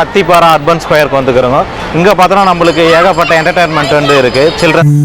Kathipara Urban Square வந்துக்கிறோம். இங்கே பார்த்தோன்னா நம்மளுக்கு ஏகப்பட்ட என்டர்டைன்மெண்ட் வந்து இருக்குது. Children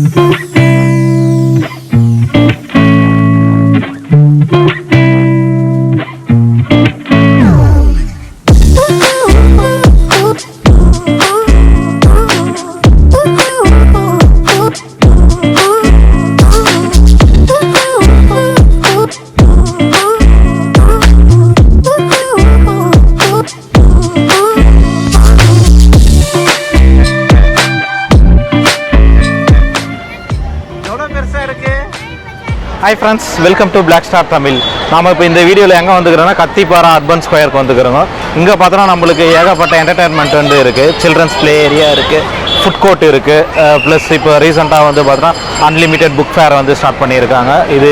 hi friends, welcome to Black Star Tamil. நாம் இப்போ இந்த வீடியோவில் எங்கே வந்துக்கிறோன்னா Kathipara Urban Square வந்துக்கிறோங்க. இங்கே பார்த்தோன்னா நம்மளுக்கு ஏகப்பட்ட என்டர்டைன்மெண்ட் வந்து இருக்குது. சில்ட்ரன்ஸ் ப்ளே ஏரியா இருக்குது, ஃபுட் கோர்ட் இருக்குது, ப்ளஸ் இப்போ ரீசெண்டாக வந்து பார்த்தோன்னா அன்லிமிட்டெட் புக் ஃபேர் வந்து ஸ்டார்ட் பண்ணியிருக்காங்க. இது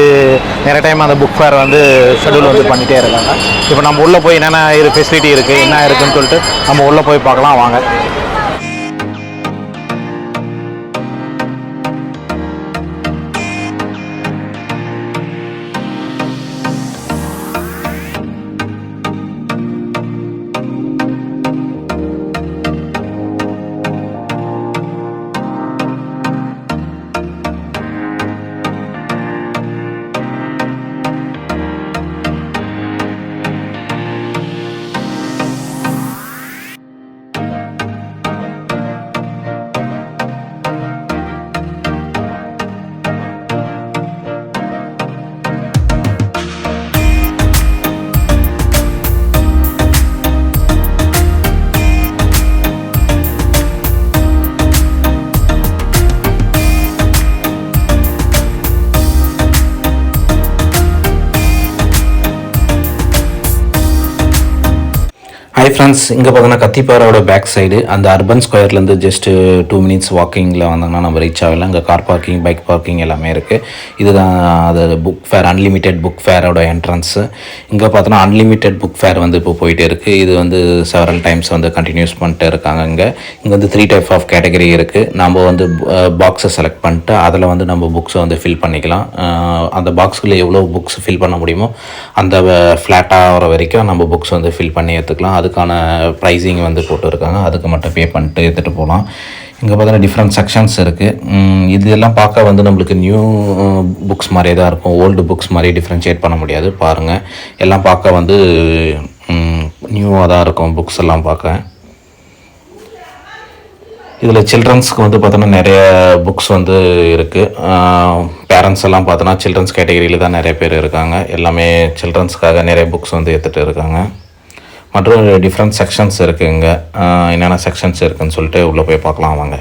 நிறைய டைம் அந்த புக் ஃபேர் வந்து ஷெடியூல் வந்து பண்ணிகிட்டே இருக்காங்க. இப்போ நம்ம உள்ளே போய் என்னென்ன ஃபெசிலிட்டி இருக்குது, என்ன இருக்குதுன்னு சொல்லிட்டு நம்ம உள்ளே போய் பார்க்கலாம் வாங்க. ஹாய் ஃப்ரெண்ட்ஸ், இங்கே பார்த்தோன்னா Kathiparaவோட பேக் சைடு அந்த அர்பன் ஸ்கொயர்லேருந்து ஜஸ்ட்டு 2 minutes வாக்கிங்கில் வந்தோம்னா நம்ம ரீச் ஆகலாம். இங்கே கார் பார்க்கிங், பைக் பார்க்கிங் எல்லாமே இருக்குது. இதுதான் அது புக் ஃபேர், அன்லிமிட்டெட் புக் ஃபேரோட என்ட்ரன்ஸு. இங்கே பார்த்தோன்னா அன்லிமிட்டெட் புக் ஃபேர் வந்து இப்போ போயிட்டே இருக்குது. இது வந்து செவரல் டைம்ஸ் வந்து கண்டினியூஸ் பண்ணிட்டு இருக்காங்க. இங்கே வந்து 3 type ஆஃப் கேட்டகரி இருக்குது. நம்ம வந்து பாக்ஸை செலக்ட் பண்ணிட்டு அதில் வந்து நம்ம புக்ஸை வந்து ஃபில் பண்ணிக்கலாம். அந்த பாக்ஸுக்குள்ளே எவ்வளோ புக்ஸ் ஃபில் பண்ண முடியுமோ அந்த ஃப்ளாட்டாக ஆகிற வரைக்கும் நம்ம புக்ஸ் வந்து ஃபில் பண்ணி எடுத்துக்கலாம். அதுக்கான ப்ரைஸிங் வந்து போட்டுருக்காங்க. அதுக்கு மட்டும் பே பண்ணிட்டு எடுத்துகிட்டு போகலாம். இங்கே பார்த்தீங்கன்னா டிஃப்ரெண்ட் செக்ஷன்ஸ் இருக்குது. இதெல்லாம் பார்க்க வந்து நம்மளுக்கு நியூ புக்ஸ் மாதிரியே தான் இருக்கும். ஓல்டு புக்ஸ் மாதிரி டிஃப்ரென்ஷியேட் பண்ண முடியாது. பாருங்கள், எல்லாம் பார்க்க வந்து நியூவாக தான் இருக்கும் புக்ஸ் எல்லாம் பார்க்க. இதில் சில்ட்ரன்ஸ்க்கு வந்து பார்த்தோன்னா நிறைய புக்ஸ் வந்து இருக்குது. பேரண்ட்ஸ் எல்லாம் பார்த்தோன்னா சில்ட்ரன்ஸ் கேட்டகரியில் தான் நிறைய பேர் இருக்காங்க. எல்லாமே சில்ட்ரன்ஸ்க்காக நிறைய புக்ஸ் வந்து எடுத்துகிட்டு இருக்காங்க. மற்றும் டிஃப்ரெண்ட் செக்ஷன்ஸ் இருக்குது. இங்கே என்னென்ன செக்ஷன்ஸ் இருக்குதுன்னு சொல்லிட்டு உள்ளே போய் பார்க்கலாம் வாங்க.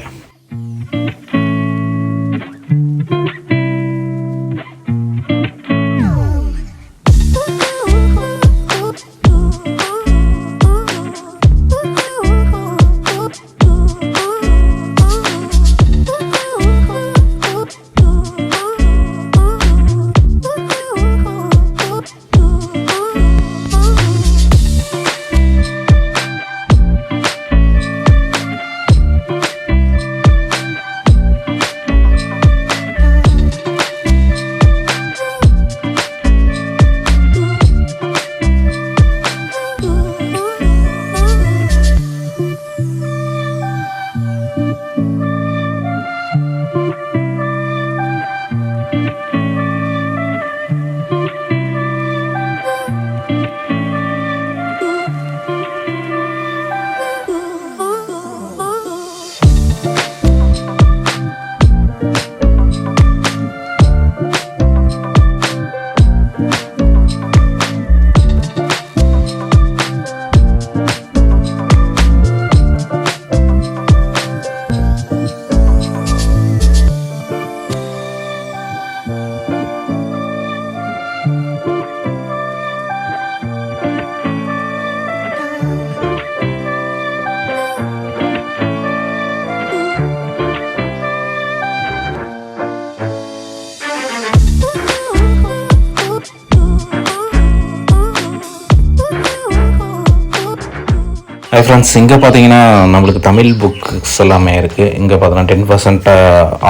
ஹை ஃப்ரெண்ட்ஸ், இங்கே பார்த்தீங்கன்னா நம்மளுக்கு தமிழ் புக்ஸ் எல்லாமே இருக்குது. இங்கே பார்த்தோன்னா 10%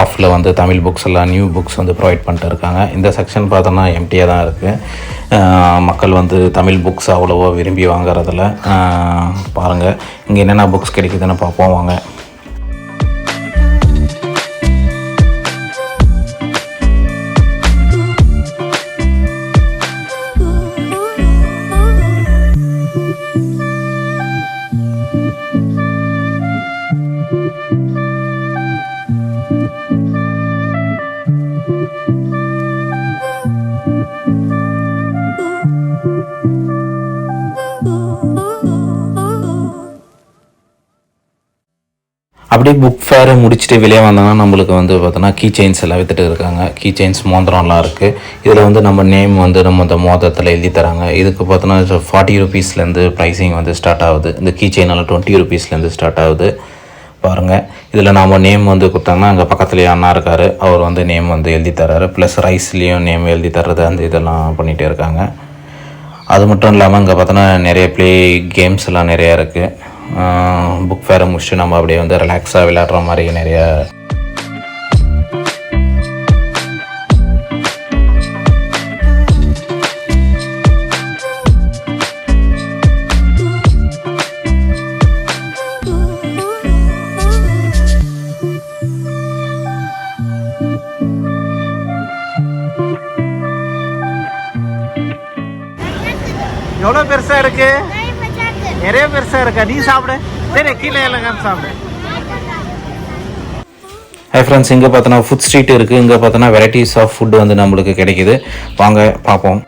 ஆஃபில் வந்து தமிழ் புக்ஸ் எல்லாம் நியூ புக்ஸ் வந்து ப்ரொவைட் பண்ணிட்டு இருக்காங்க. இந்த செக்ஷன் பார்த்தோன்னா எம்டியாக தான் இருக்குது. மக்கள் வந்து தமிழ் புக்ஸ் அவ்வளோவா விரும்பி வாங்குறதில்ல. பாருங்கள் இங்கே என்னென்ன புக்ஸ் கிடைக்குதுன்னு பார்ப்போம் வாங்க. அப்படியே புக் ஃபேரை முடிச்சுட்டு வெளியே வந்தோன்னா நம்மளுக்கு வந்து பார்த்தோன்னா கீ செயின்ஸ் எல்லாம் விற்றுட்டு இருக்காங்க. கீ செயின்ஸ் மோதிரம்லாம் இருக்குது. இதில் வந்து நம்ம நேம் வந்து நம்ம இந்த மோதிரத்தில் எழுதி தராங்க. இதுக்கு பார்த்தோன்னா 40 ரூபீஸ்லேருந்து ப்ரைஸிங் வந்து ஸ்டார்ட் ஆகுது. இந்த கீ செயினால் 20 ரூபீஸ்லேருந்து ஸ்டார்ட் ஆகுது. பாருங்கள், இதில் நம்ம நேம் வந்து கொடுத்தாங்கன்னா அங்கே பக்கத்துலேயே அண்ணா இருக்கார், அவர் வந்து நேம் வந்து எழுதி தர்றாரு. ப்ளஸ் ரைஸ்லேயும் நேம் எழுதி தர்றது அந்த இதெல்லாம் பண்ணிகிட்டே இருக்காங்க. அது மட்டும் இல்லாமல் இங்கே பார்த்தோன்னா நிறைய ப்ளே கேம்ஸ் எல்லாம் நிறையா இருக்குது. புக் ஃபேரை முடிச்சுட்டு நம்ம அப்படியே வந்து ரிலாக்ஸாக விளையாடுற மாதிரி நிறைய எவ்வளோ பெருசாக இருக்கு, நிறைய பெருசாக இருக்கா. நீ சாப்பிடு, சரி கீழே இல்லைங்கன்னு சாப்பிடு. ஹை ஃப்ரெண்ட்ஸ், இங்கே பார்த்தோன்னா ஃபுட் ஸ்ட்ரீட் இருக்குது. இங்கே பார்த்தோன்னா வெரைட்டிஸ் ஆஃப் ஃபுட் வந்து நம்மளுக்கு கிடைக்கிது. வாங்க பார்ப்போம்.